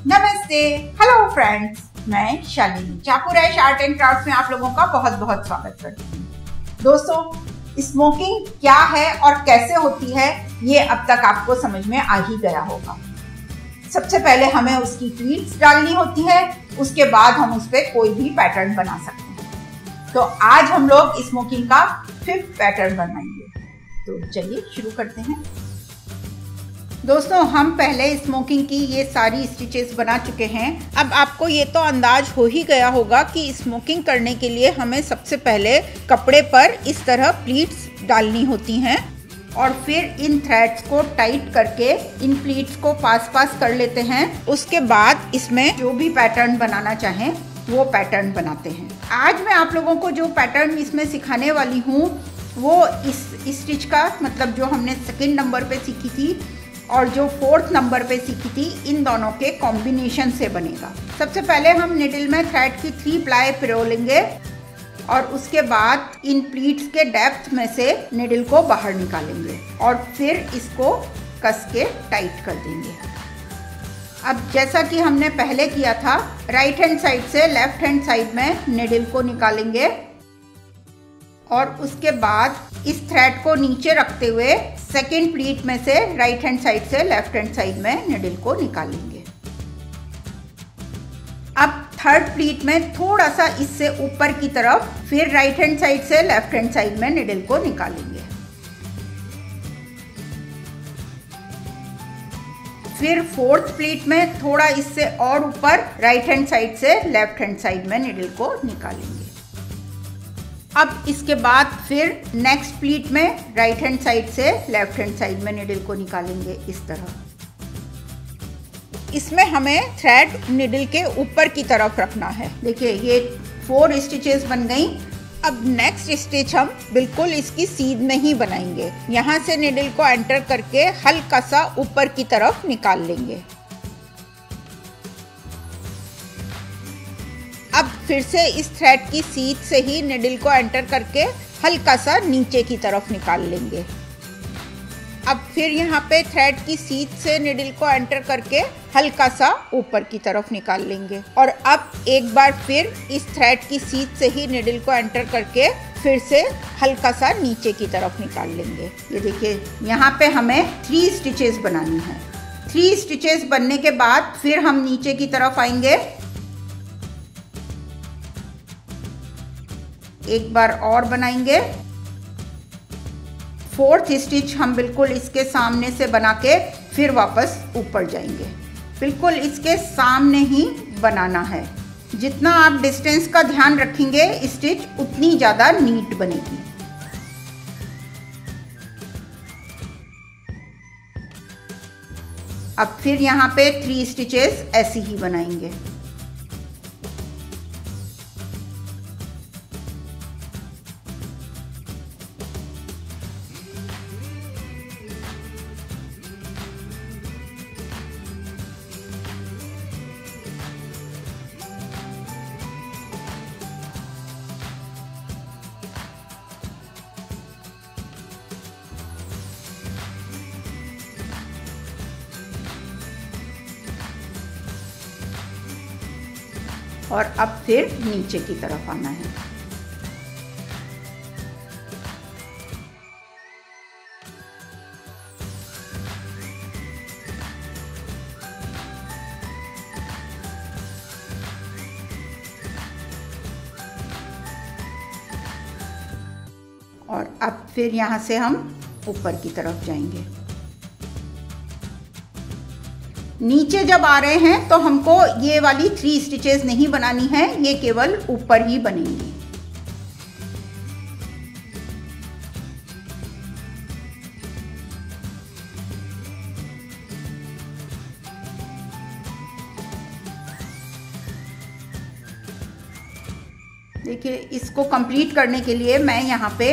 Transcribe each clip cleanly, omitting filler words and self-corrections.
नमस्ते, hello friends, मैं Shalini चाकुराइश art and craft में आप लोगों का बहुत बहुत स्वागत करती हूँ। दोस्तों, स्मोकिंग क्या है और कैसे होती है ये अब तक आपको समझ में आ ही गया होगा। सबसे पहले हमें उसकी प्लीट्स डालनी होती है, उसके बाद हम उस पर कोई भी पैटर्न बना सकते हैं। तो आज हम लोग स्मोकिंग का 5th पैटर्न बनाएंगे। तो चलिए शुरू करते हैं। दोस्तों, हम पहले स्मोकिंग की ये सारी स्टिचेस बना चुके हैं। अब आपको ये तो अंदाज हो ही गया होगा कि स्मोकिंग करने के लिए हमें सबसे पहले कपड़े पर इस तरह प्लीट्स डालनी होती हैं और फिर इन थ्रेड्स को टाइट करके इन प्लीट्स को पास कर लेते हैं। उसके बाद इसमें जो भी पैटर्न बनाना चाहें वो पैटर्न बनाते हैं। आज मैं आप लोगों को जो पैटर्न इसमें सिखाने वाली हूँ वो इस स्टिच का मतलब जो हमने 2nd नंबर पे सीखी थी और जो 4th नंबर पे सीखी थी, इन दोनों के कॉम्बिनेशन से बनेगा। सबसे पहले हम निडल में थ्रेड की 3 प्लाई पिरो लेंगे और उसके बाद इन प्लीट्स के डेप्थ में से निडल को बाहर निकालेंगे और फिर इसको कस के टाइट कर देंगे। अब जैसा कि हमने पहले किया था, राइट हैंड साइड से लेफ्ट हैंड साइड में निडल को निकालेंगे और उसके बाद इस थ्रेड को नीचे रखते हुए 2nd प्लीट में से राइट हैंड साइड से लेफ्ट हैंड साइड में निडल को निकालेंगे। अब 3rd प्लीट में थोड़ा सा इससे ऊपर की तरफ फिर राइट हैंड साइड से लेफ्ट हैंड साइड में निडल को निकालेंगे। फिर 4th प्लीट में थोड़ा इससे और ऊपर राइट हैंड साइड से लेफ्ट हैंड साइड में निडल को निकालेंगे। अब इसके बाद फिर नेक्स्ट प्लीट में राइट हैंड साइड से लेफ्ट हैंड साइड में निडल को निकालेंगे इस तरह। इसमें हमें थ्रेड निडल के ऊपर की तरफ रखना है। देखिए ये 4 स्टिचेस बन गई। अब नेक्स्ट स्टिच हम बिल्कुल इसकी सीध में ही बनाएंगे। यहाँ से निडल को एंटर करके हल्का सा ऊपर की तरफ निकाल लेंगे। अब फिर से इस थ्रेड की सीध से ही निडल को एंटर करके हल्का सा नीचे की तरफ निकाल लेंगे। अब फिर यहाँ पे थ्रेड की सीध से निडल को एंटर करके हल्का सा ऊपर की तरफ निकाल लेंगे और अब एक बार फिर इस थ्रेड की सीध से ही निडल को एंटर करके फिर से हल्का सा नीचे की तरफ निकाल लेंगे। ये देखिए यहाँ पे हमें 3 स्टिचेस बनानी है। 3 स्टिचेस बनने के बाद फिर हम नीचे की तरफ आएंगे। एक बार और बनाएंगे। 4th स्टिच हम बिल्कुल इसके सामने से बना के फिर वापस ऊपर जाएंगे। बिल्कुल इसके सामने ही बनाना है। जितना आप डिस्टेंस का ध्यान रखेंगे स्टिच उतनी ज़्यादा नीट बनेगी। अब फिर यहाँ पे 3 स्टिचेस ऐसे ही बनाएंगे। और अब फिर नीचे की तरफ आना है। और अब फिर यहाँ से हम ऊपर की तरफ जाएंगे। नीचे जब आ रहे हैं तो हमको ये वाली 3 स्टिचेस नहीं बनानी है, ये केवल ऊपर ही बनेंगी। देखिए इसको कंप्लीट करने के लिए मैं यहाँ पे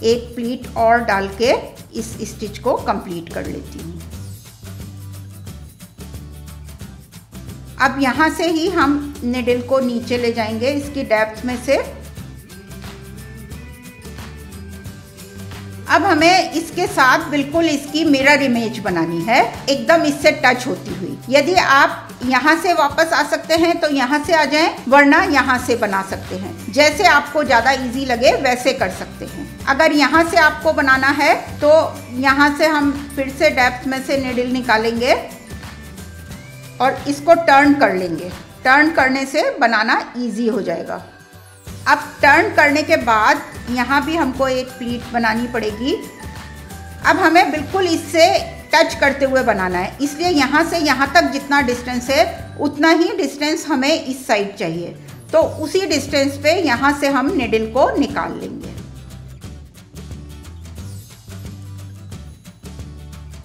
एक प्लीट और डाल के इस स्टिच को कंप्लीट कर लेती हूँ। अब यहाँ से ही हम निडल को नीचे ले जाएंगे इसकी डेप्थ में से। अब हमें इसके साथ बिल्कुल इसकी मिरर इमेज बनानी है, एकदम इससे टच होती हुई। यदि आप यहाँ से वापस आ सकते हैं तो यहाँ से आ जाएं, वरना यहाँ से बना सकते हैं। जैसे आपको ज़्यादा इजी लगे वैसे कर सकते हैं। अगर यहाँ से आपको बनाना है तो यहाँ से हम फिर से डेप्थ में से नीडल निकालेंगे और इसको टर्न कर लेंगे। टर्न करने से बनाना इजी हो जाएगा। अब टर्न करने के बाद यहाँ भी हमको एक प्लीट बनानी पड़ेगी। अब हमें बिल्कुल इससे टच करते हुए बनाना है, इसलिए यहाँ से यहाँ तक जितना डिस्टेंस है उतना ही डिस्टेंस हमें इस साइड चाहिए। तो उसी डिस्टेंस पे यहाँ से हम निडल को निकाल लेंगे।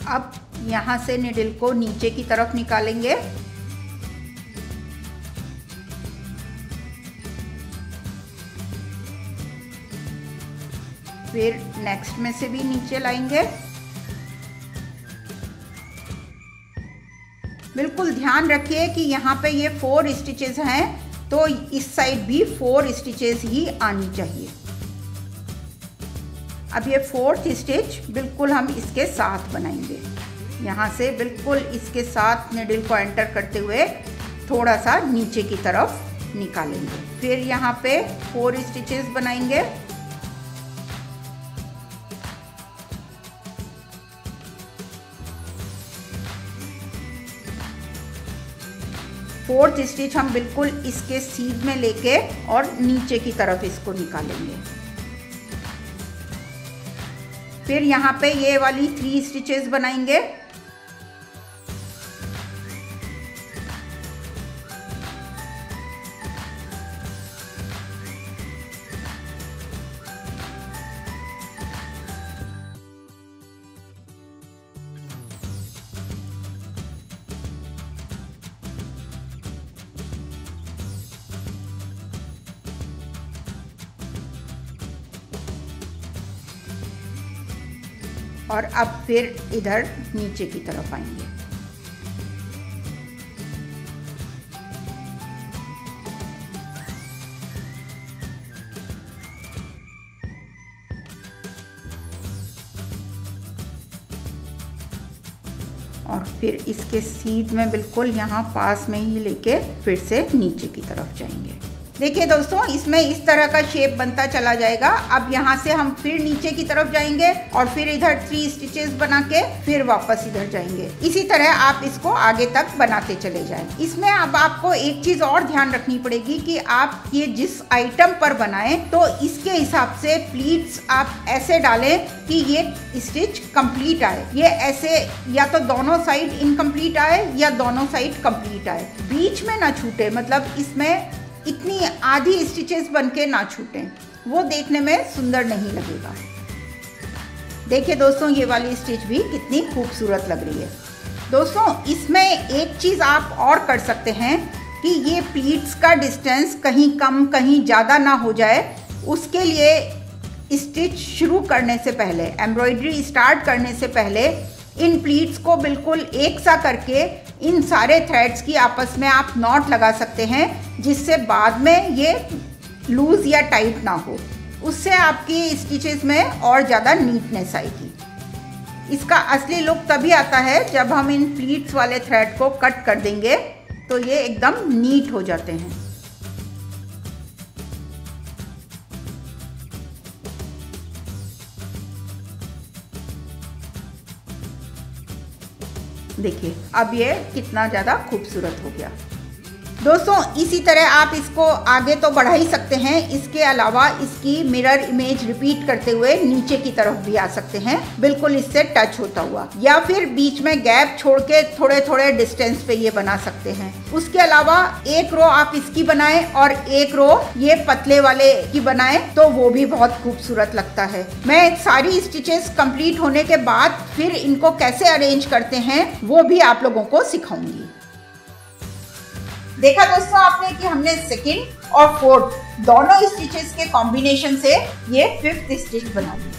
अब यहाँ से निडल को नीचे की तरफ निकालेंगे। फिर नेक्स्ट में से भी नीचे लाएंगे। बिल्कुल ध्यान रखिए कि यहाँ पे ये 4 स्टिचेस हैं, तो इस साइड भी 4 स्टिचेस ही आनी चाहिए। अब ये 4th स्टिच बिल्कुल हम इसके साथ बनाएंगे। यहाँ से बिल्कुल इसके साथ निडल को एंटर करते हुए थोड़ा सा नीचे की तरफ निकालेंगे। फिर यहाँ पे 4 स्टिचेस बनाएंगे। फोर्थ स्टिच हम बिल्कुल इसके सीध में लेके और नीचे की तरफ इसको निकालेंगे। फिर यहाँ पे ये वाली 3 स्टिचेस बनाएंगे। और अब फिर इधर नीचे की तरफ आएंगे। और फिर इसके सीध में बिल्कुल यहाँ पास में ही लेके फिर से नीचे की तरफ जाएंगे। देखिए दोस्तों, इसमें इस तरह का शेप बनता चला जाएगा। अब यहाँ से हम फिर नीचे की तरफ जाएंगे और फिर इधर 3 स्टिचेस बना के फिर वापस इधर जाएंगे। इसी तरह आप इसको आगे तक बनाते चले जाएं। इसमें अब आपको एक चीज और ध्यान रखनी पड़ेगी कि आप ये जिस आइटम पर बनाएं तो इसके हिसाब से प्लीट्स आप ऐसे डालें कि ये स्टिच कंप्लीट आए। ये ऐसे या तो दोनों साइड इनकम्प्लीट आए या दोनों साइड कंप्लीट आए, बीच में ना छूटे। मतलब इसमें इतनी आधी स्टिचेस बनके ना छूटें, वो देखने में सुंदर नहीं लगेगा। देखिए दोस्तों, ये वाली स्टिच भी कितनी खूबसूरत लग रही है। दोस्तों, इसमें एक चीज़ आप और कर सकते हैं कि ये प्लीट्स का डिस्टेंस कहीं कम कहीं ज़्यादा ना हो जाए। उसके लिए स्टिच शुरू करने से पहले, एम्ब्रॉयडरी स्टार्ट करने से पहले इन प्लीट्स को बिल्कुल एक सा करके इन सारे थ्रेड्स की आपस में आप नॉट लगा सकते हैं, जिससे बाद में ये लूज या टाइट ना हो। उससे आपकी स्टिचेस में और ज़्यादा नीटनेस आएगी। इसका असली लुक तभी आता है जब हम इन प्लीट्स वाले थ्रेड को कट कर देंगे, तो ये एकदम नीट हो जाते हैं। देखिए अब ये कितना ज़्यादा खूबसूरत हो गया। दोस्तों, इसी तरह आप इसको आगे तो बढ़ा ही सकते हैं। इसके अलावा इसकी मिरर इमेज रिपीट करते हुए नीचे की तरफ भी आ सकते हैं, बिल्कुल इससे टच होता हुआ, या फिर बीच में गैप छोड़ के थोड़े थोड़े डिस्टेंस पे ये बना सकते हैं। उसके अलावा एक रो आप इसकी बनाएं और एक रो ये पतले वाले की बनाएं, तो वो भी बहुत खूबसूरत लगता है। मैं सारी स्टिचेस कंप्लीट होने के बाद फिर इनको कैसे अरेंज करते हैं वो भी आप लोगों को सिखाऊंगी। देखा दोस्तों आपने कि हमने सेकंड और फोर्थ दोनों स्टिचेस के कॉम्बिनेशन से ये 5th स्टिच बना ली।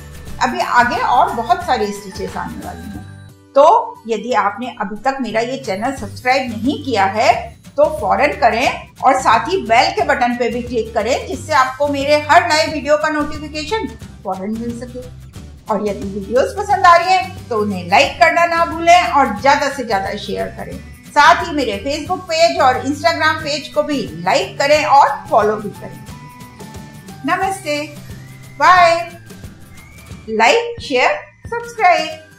अभी आगे और बहुत सारी स्टिचेस आने वाली हैं। तो यदि आपने अभी तक मेरा ये चैनल सब्सक्राइब नहीं किया है तो फौरन करें और साथ ही बेल के बटन पे भी क्लिक करें, जिससे आपको मेरे हर नए वीडियो का नोटिफिकेशन फौरन मिल सके। और यदि वीडियोस पसंद आ रही हैं तो उन्हें लाइक करना ना भूलें और ज्यादा से ज्यादा शेयर करें। साथ ही मेरे फेसबुक पेज और इंस्टाग्राम पेज को भी लाइक करें और फॉलो भी करें। नमस्ते, बाय। Like, share, subscribe.